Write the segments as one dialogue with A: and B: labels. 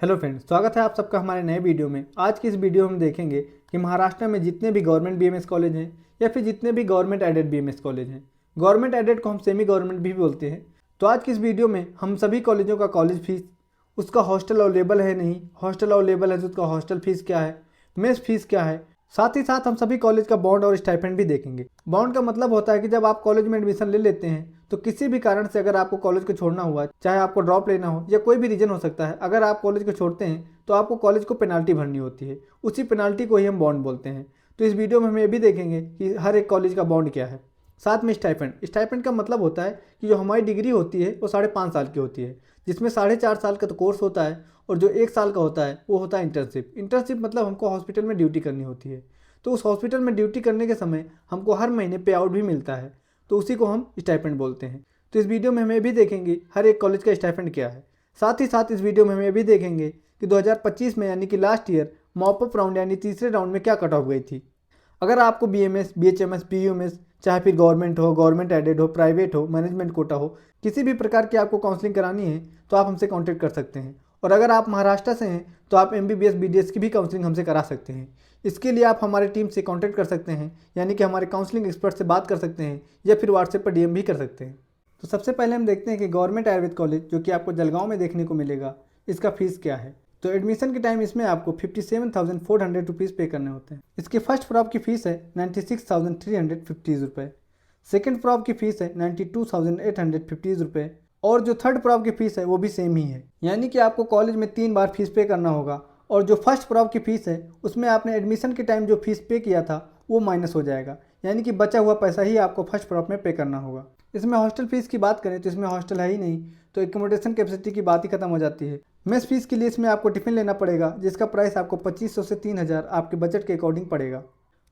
A: Hello friends, स्वागत है आप सबका हमारे नए वीडियो में। आज की इस वीडियो में हम देखेंगे कि महाराष्ट्र में जितने भी गवर्नमेंट बीएमएस कॉलेज हैं या फिर जितने भी गवर्नमेंट एडेड बीएमएस कॉलेज हैं, गवर्नमेंट एडेड को हम सेमी गवर्नमेंट भी बोलते हैं। तो आज की इस वीडियो में हम सभी कॉलेजों का कॉलेज फीस, उसका हॉस्टल अवेलेबल है नहीं, हॉस्टल अवेलेबल है तो उसका हॉस्टल फीस क्या है, मेस फीस क्या है, साथ ही साथ हम सभी कॉलेज का बॉन्ड और स्टाइपेंड भी देखेंगे। बॉन्ड का मतलब होता है कि जब आप कॉलेज में एडमिशन ले लेते हैं तो किसी भी कारण से अगर आपको कॉलेज को छोड़ना हुआ, चाहे आपको ड्रॉप लेना हो या कोई भी रीजन हो सकता है, अगर आप कॉलेज को छोड़ते हैं तो आपको कॉलेज को पेनाल्टी भरनी होती है। उसी पेनाल्टी को ही हम बॉन्ड बोलते हैं। तो इस वीडियो में हम ये भी देखेंगे कि हर एक कॉलेज का बॉन्ड क्या है। साथ में स्टाइपेंड। स्टाइपेंड का मतलब होता है कि जो हमारी डिग्री होती है वो 5.5 साल की होती है, जिसमें 4.5 साल का तो कोर्स होता है और जो 1 साल का होता है वो होता है इंटर्नशिप। इंटर्नशिप मतलब हमको हॉस्पिटल में ड्यूटी करनी होती है। तो उस हॉस्पिटल में ड्यूटी करने के समय हमको हर महीने पे आउट भी मिलता है, तो उसी को हम स्टाइपेंड बोलते हैं। तो इस वीडियो में हम ये भी देखेंगे हर एक कॉलेज का स्टाइपेंड क्या है। साथ ही साथ इस वीडियो में हम ये भी देखेंगे कि 2025 में यानी कि last year mop up round यानी तीसरे राउंड में क्या कट ऑफ गई थी। अगर आपको बीएमएस, बीएचएमएस, पीयूएमएस, चाहे फिर गवर्नमेंट हो, गवर्नमेंट एडेड हो, प्राइवेट हो, मैनेजमेंट कोटा हो, किसी भी प्रकार की आपको काउंसलिंग करानी है तो आप हमसे कॉन्टैक्ट कर सकते हैं। और अगर आप महाराष्ट्र से हैं तो आप एमबीबीएस, बीडीएस की भी काउंसलिंग हमसे करा सकते हैं। इसके लिए आप हमारे टीम से कॉन्टैक्ट कर सकते हैं, यानी कि हमारे काउंसलिंग एक्सपर्ट से बात कर सकते हैं या फिर व्हाट्सएप पर डीएम भी कर सकते हैं। तो सबसे पहले हम देखते हैं कि गवर्नमेंट आयुर्वेद कॉलेज, जो कि आपको जलगांव में देखने को मिलेगा, इसका फीस क्या है। तो एडमिशन के टाइम इसमें आपको 57,400 रुपीज़ पे करने होते हैं। इसके फर्स्ट फ्रॉप की फ़ीस है 96,350 रुपये, सेकेंड फ्रॉप की फ़ीस है 92,850 रुपये और जो थर्ड फ्रॉप की फ़ीस है वो भी सेम ही है। यानी कि आपको कॉलेज में 3 बार फीस पे करना होगा और जो फर्स्ट फ्रॉप की फ़ीस है उसमें आपने एडमिशन के टाइम जो फीस पे किया था वो माइनस हो जाएगा, यानी कि बचा हुआ पैसा ही आपको फर्स्ट फ्रॉप में पे करना होगा। इसमें हॉस्टल फीस की बात करें तो इसमें हॉस्टल है ही नहीं, तो एकोमोडेशन कैपेसिटी की बात ही खत्म हो जाती है। मेस फीस के लिए इसमें आपको टिफ़िन लेना पड़ेगा, जिसका प्राइस आपको 2500 से 3000 आपके बजट के अकॉर्डिंग पड़ेगा।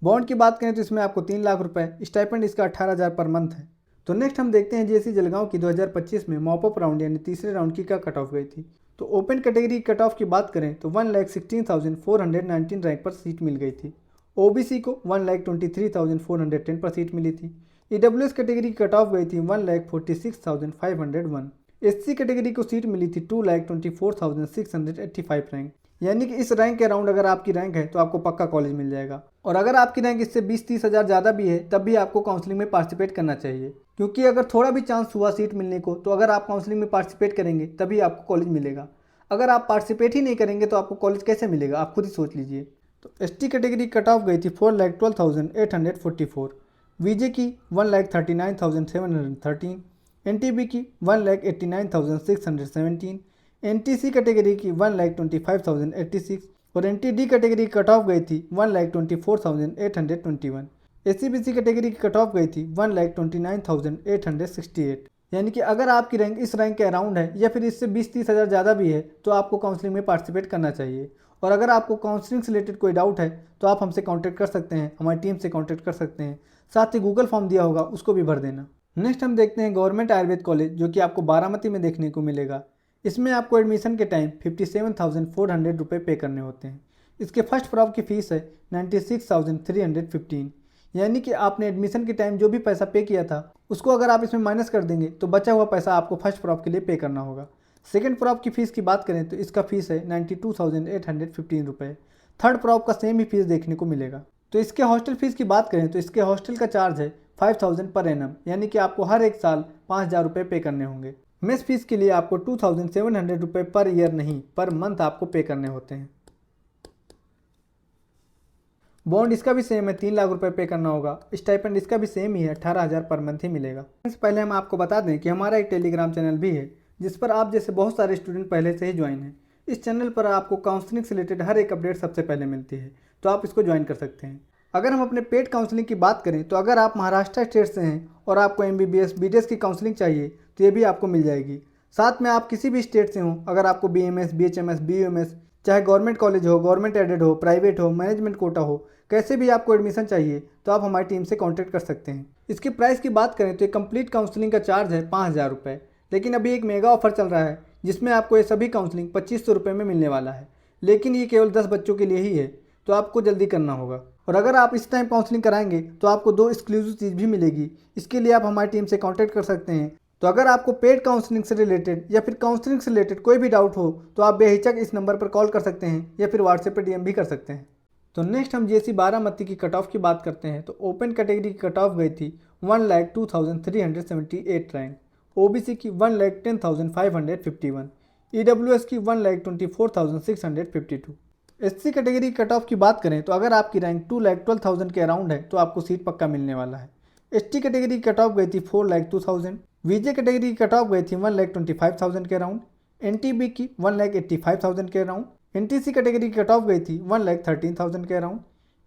A: बॉन्ड की बात करें तो इसमें आपको 3 लाख रुपए, स्टाइपेंड इसका 18,000 पर मंथ है। तो नेक्स्ट हम देखते हैं जेएससी जलगांव की 2025 में मॉप अप राउंड यानी तीसरे राउंड की क्या कट ऑफ गई थी। तो ओपन कैटेगरी की कट ऑफ की बात करें तो 1,16,419 रैंक पर सीट मिल गई थी। ओबीसी को 1,23,410 पर सीट मिली थी। ईडब्ल्यूएस कैटेगरी की कट ऑफ गई थी 1,46,501। एससी कैटेगरी को सीट मिली थी 2,24,685 रैंक, यानी कि इस रैंक के अराउंड अगर आपकी रैंक है तो आपको पक्का कॉलेज मिल जाएगा। और अगर आपकी रैंक इससे 20-30 हज़ार ज़्यादा भी है तब भी आपको काउंसलिंग में पार्टिसिपेट करना चाहिए, क्योंकि अगर थोड़ा भी चांस हुआ सीट मिलने को तो अगर आप काउंसलिंग में पार्टिसिपेट करेंगे तभी आपको कॉलेज मिलेगा। अगर आप पार्टिसिपेट ही नहीं करेंगे तो आपको कॉलेज कैसे मिलेगा, आप खुद ही सोच लीजिए। तो एसटी कैटेगरी कट ऑफ गई थी 4,12,844, वीजे की 1,39,713, एनटीबी की 1,89,617, एनटीसी कैटेगरी की 1,25,086 और एनटीडी कैटेगरी की कट ऑफ गई थी 1,24,821। एससीबीसी कैटेगरी की कट ऑफ गई थी 1,29,868। यानी कि अगर आपकी रैंक इस रैंक के अराउंड है या फिर इससे 20-30 हज़ार ज़्यादा भी है तो आपको काउंसलिंग में पार्टिसिपेट करना चाहिए। और अगर आपको काउंसलिंग से रिलेटेड कोई डाउट है तो आप हमसे कांटेक्ट कर सकते हैं, हमारी टीम से कांटेक्ट कर सकते हैं। साथ ही गूगल फॉर्म दिया होगा उसको भी भर देना। नेक्स्ट हम देखते हैं गवर्नमेंट आयुर्वेद कॉलेज, जो कि आपको बारामती में देखने को मिलेगा। इसमें आपको एडमिशन के टाइम 57,400 रुपये पे करने होते हैं। इसके फर्स्ट फ्रॉप की फ़ीस है 96,315, यानी कि आपने एडमिशन के टाइम जो भी पैसा पे किया था उसको अगर आप इसमें माइनस कर देंगे तो बचा हुआ पैसा आपको फर्स्ट फ्रॉप के लिए पे करना होगा। सेकेंड फ्रॉप की फ़ीस की बात करें तो इसका फ़ीस है 92,815 रुपये। थर्ड फ्रॉप का सेम ही फीस देखने को मिलेगा। तो इसके हॉस्टल फीस की बात करें तो इसके हॉस्टल का चार्ज है 5,000 पर एनम, यानी कि आपको हर एक साल 5,000 रुपये पे करने होंगे। मेस फीस के लिए आपको 2,700 रुपये पर ईयर नहीं, पर मंथ आपको पे करने होते हैं। बॉन्ड इसका भी सेम है, 3 लाख रुपए पे करना होगा। स्टाइपेंड इसका भी सेम ही है, 18,000 पर मंथ ही मिलेगा। इससे पहले हम आपको बता दें कि हमारा एक टेलीग्राम चैनल भी है, जिस पर आप जैसे बहुत सारे स्टूडेंट पहले से ही ज्वाइन हैं। इस चैनल पर आपको काउंसलिंग से रिलेटेड हर एक अपडेट सबसे पहले मिलती है, तो आप इसको ज्वाइन कर सकते हैं। अगर हम अपने पेड काउंसलिंग की बात करें तो अगर आप महाराष्ट्र स्टेट से हैं और आपको एमबीबीएस, बीडीएस की काउंसलिंग चाहिए तो ये भी आपको मिल जाएगी। साथ में आप किसी भी स्टेट से हों, अगर आपको बीएमएस, बीएचएमएस, बीयूएमएस, चाहे गवर्नमेंट कॉलेज हो, गवर्नमेंट एडेड हो, प्राइवेट हो, मैनेजमेंट कोटा हो, कैसे भी आपको एडमिशन चाहिए तो आप हमारी टीम से कांटेक्ट कर सकते हैं। इसकी प्राइस की बात करें तो एक कंप्लीट काउंसलिंग का चार्ज है 5,000 रुपये, लेकिन अभी एक मेगा ऑफर चल रहा है जिसमें आपको ये सभी काउंसलिंग 2,500 रुपये में मिलने वाला है, लेकिन ये केवल 10 बच्चों के लिए ही है, तो आपको जल्दी करना होगा। और अगर आप इस टाइम काउंसलिंग कराएंगे तो आपको 2 एक्सक्लूसिव चीज़ भी मिलेगी। इसके लिए आप हमारी टीम से कांटेक्ट कर सकते हैं। तो अगर आपको पेड काउंसलिंग से रिलेटेड या फिर काउंसलिंग से रिलेटेड कोई भी डाउट हो तो आप बेहिचक इस नंबर पर कॉल कर सकते हैं या फिर व्हाट्सएप पर डीएम भी कर सकते हैं। तो नेक्स्ट हम जेसी बारामती की कट ऑफ की बात करते हैं। तो ओपन कैटेगरी की कट ऑफ गई थी 1,02,378 रैंक, ओबीसी की 1,10,551, ईडब्ल्यूएस की 1,24,652। एससी कैटेगरी की कट ऑफ की बात करें तो अगर आपकी रैंक 2,12,000 के अराउंड है तो आपको सीट पक्का मिलने वाला है। एसटी कैटेगरी की कट ऑफ गई थी 4,02,000, वीजे कैटेगरी की कट ऑफ गई थी 1,25,000 के अराउंड, एनटीबी की 1,85,000 के अराउंड, एनटीसी कैटेगरी की कट ऑफ गई थी 1,13,000 के अराउंड,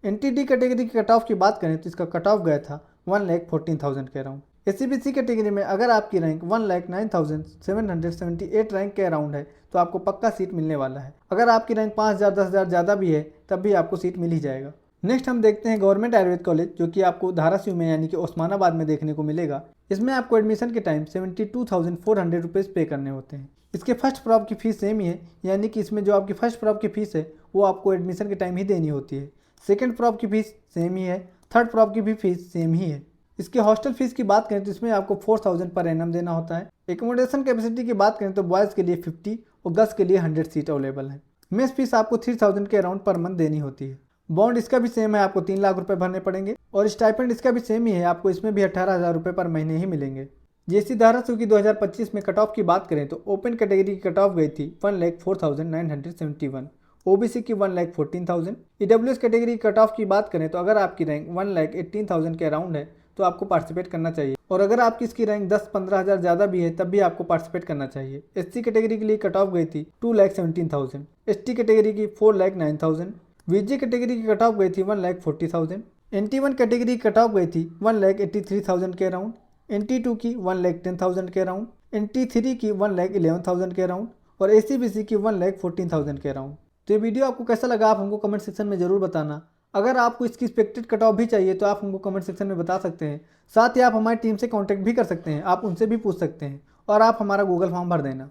A: एनटीडी कैटेगरी की कट ऑफ की बात करें तो इसका कट ऑफ गया था 1,14,000 के अराउंड। एससीबीसी कैटेगरी में अगर आपकी रैंक 1,09,778 रैंक के अराउंड है तो आपको पक्का सीट मिलने वाला है। अगर आपकी रैंक 5,000 10,000 ज़्यादा भी है तब भी आपको सीट मिल ही जाएगा। नेक्स्ट हम देखते हैं गवर्नमेंट आयुर्वेद कॉलेज, जो कि आपको धाराशिव में यानी कि ओस्मानाबाद में देखने को मिलेगा। इसमें आपको एडमिशन के टाइम 72,400 रुपीज़ पे करने होते हैं। इसके फर्स्ट प्रॉप की फ़ीस सेम ही है, यानी कि इसमें जो आपकी फर्स्ट प्रॉप की फ़ीस है वो आपको एडमिशन के टाइम ही देनी होती है। सेकंड प्रॉप की फ़ीस सेम ही है, थर्ड प्रॉप की भी फीस सेम ही है। इसके हॉस्टल फीस की बात करें तो इसमें आपको 4,000 पर एनम देना होता है। एकोमोडेशन कैपेसिटी की बात करें तो बॉयज़ के लिए 50 और गर्ल्स के लिए 100 सीट अवेलेबल है। मेस फीस आपको 3,000 के अराउंड पर मंथ देनी होती है। बॉन्ड इसका भी सेम है, आपको 3 लाख रुपए भरने पड़ेंगे और स्टाइपेंड इसका भी सेम ही है, आपको इसमें भी 18,000 रुपये पर महीने ही मिलेंगे। जेसी धाराशिव की 2025 में कट ऑफ की बात करें तो ओपन कैटेगरी की कट ऑफ गई थी 1,04,971, ओबीसी की 1,14,000, ईडब्ल्यूएस कैटेगरी की कट ऑफ की बात करें तो अगर आपकी रैंक 1,18,000 के अराउंड है तो आपको पार्टिसिपेट करना चाहिए, और अगर आपकी इसकी रैंक 10-15 हज़ार ज़्यादा भी है तब भी आपको पार्टिसिपेट करना चाहिए। एससी कैटेगरी के लिए कट ऑफ गई थी 2,17,000, एसटी कैटेगरी की 4,09,000, वीजे कैटेगरी की कट ऑफ गई थी 1,40,000, NT1 कैटेगरी की कट ऑफ गई थी 1,83,000 के अराउंड, NT2 की 1,10,000 के अराउंड, NT3 की 1,11,000 के अराउंड और ACBC की 1,14,000 के अराउंड। तो ये वीडियो आपको कैसा लगा आप हमको कमेंट सेक्शन में ज़रूर बताना। अगर आपको इसकी एक्सपेक्टेड कट ऑफ भी चाहिए तो आप हमको कमेंट सेक्शन में बता सकते हैं। साथ ही आप हमारी टीम से कांटेक्ट भी कर सकते हैं, आप उनसे भी पूछ सकते हैं और आप हमारा गूगल फॉर्म भर देना।